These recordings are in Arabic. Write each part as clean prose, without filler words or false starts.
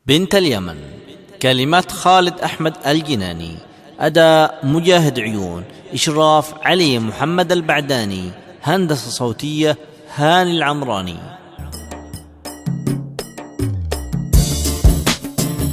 بنت اليمن. كلمات خالد أحمد الجناني، أداء مجاهد عيون، إشراف علي محمد البعداني، هندسة صوتية هاني العمراني.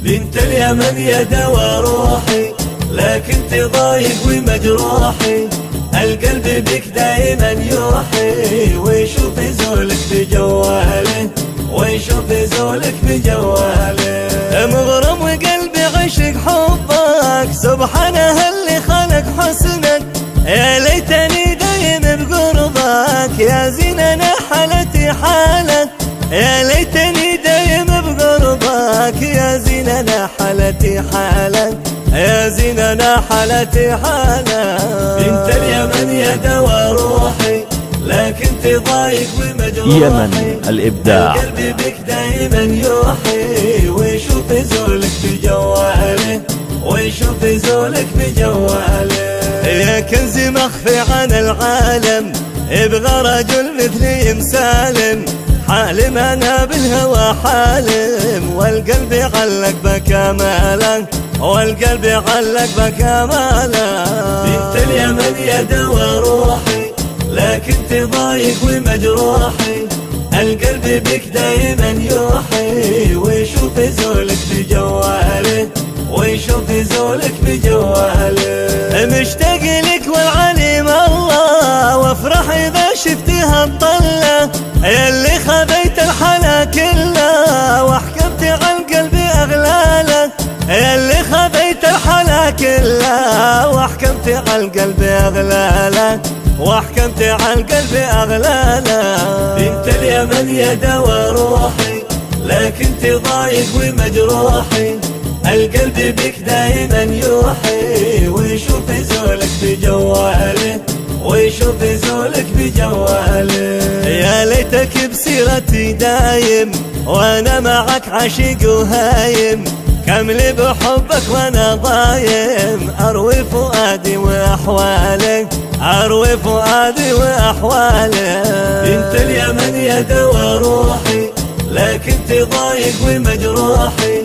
بنت اليمن يا دوا روحي، لكن تضايق ومجروحي، القلب بك دايما يوحي، ويشوف زولك بجواله، ويشوف زولك بجواله. مغرم وقلبي عشق حبك، سبحانه اللي خلق حسنك، يا ليتني دايم بقربك، يا زيننا حالتي حالك، يا ليتني دايم بقربك، يا زيننا حالتي حالك، يا زيننا حالتي حالك. بنت اليمن يا دوا روحي، لكن تضايق ومجروحي، يمن الإبداع. قلبي بك دايما يوحي، ويشوف زولك بجواله، ويشوف زولك بجواله. يا كنز مخفي عن العالم، يبغى رجل مثلي مسالم، حالم انا بالهوى حالم، والقلب علق بكماله، والقلب علق بكماله. بنت اليمن يا دوا روحي، لكن تضايق ومجروحي، القلب بك دايما يوحي، ويشوف زولك بجواله، ويشوف زولك بجواله. مشتاق لك والعليم الله، وافرح اذا شفتها مطلة، ياللي خذيت الحلا كله، وحكمت على القلب اغلاله، ياللي خذيت الحلا كله، وحكمت على القلب اغلاله، وحكمت على القلب اغلاله. بنت اليمن يا دوا روحي، لكن تضايق ومجروحي، القلب بك دايما يوحي، ويشوف زولك بجواله، ويشوف زولك بجواله. يا ليتك بسيرتي دايم، وانا معك عشيق وهايم، كمل بحبك وانا ضايم، اروي فؤادي واحواله، اروي فؤادي واحواله. بنت اليمن يا دوا روحي، لكن تضايق ومجروحي،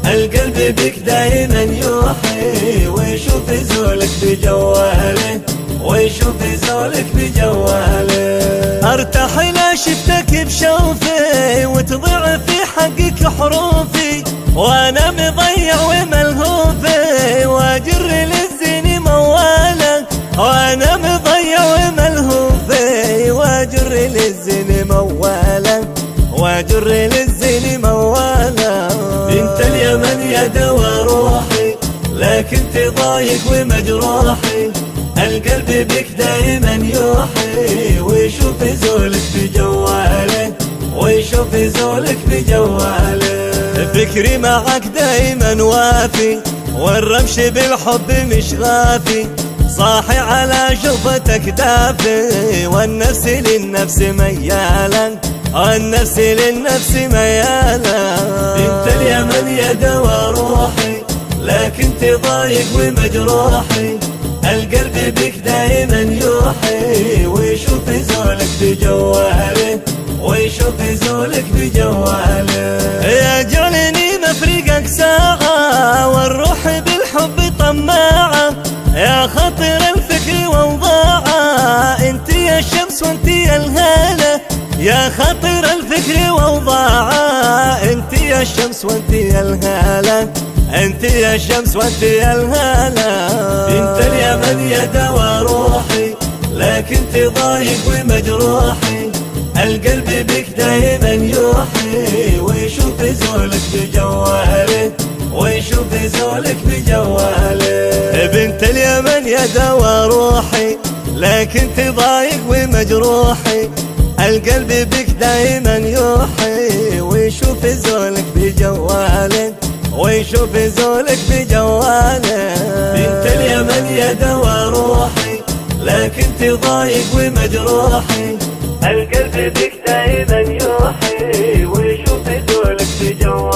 القلب بك دايما يوحي، ويشوف زولك بجواله، ويشوف زولك بجواله. ارتاح لا شفتك بشوفي، وتضيع في حقك حروفي، وانا مضيع وملهوفي، واجر للزين موالك، وانا مضيع وملهوفي، واجر للزين موالك، واجر للزين موالك. بنت اليمن يا دوا روحي، لكن تضايق ومجروحي، القلب بك دايما يوحي، ويشوف زولك بجواله، ويشوف زولك بجواله. فكري معك دايما وافي، والرمش بالحب مش غافي، صاحي على شوفتك دافي، والنفس للنفس ميالا، والنفس للنفس ميالا. بنت اليمن يا دوا روحي، لكن تضايق ومجروحي، القلب بك دايما يوحي، ويشوف زولك بجواله، ويشوف زولك بجواله. يا جعلني مفرقك ساعة، والروح بالحب طماعة، يا خطر الفكر ووضاعة، انت يا الشمس وانت يا الهالة، يا خطر الفكر ووضاعة، انت يا الشمس وانت يا الهالة، انت يا الشمس وانت يا الهالة. بنت اليمن يا دوا روحي، لكن تضايق ومجروحي، القلب بك دايما يوحي، ويشوف زولك بجواله، ويشوف زولك بجواله. بنت اليمن يا دوا روحي، لكن تضايق ومجروحي، القلب بك دايما يوحي، ويشوف زولك بجواله، ويشوف زولك بجواله. بنت اليمن يا دوا روحي، لكن تضايق ومجروحي، القلب بك دايما يوحي، ويشوف زولك بجواله.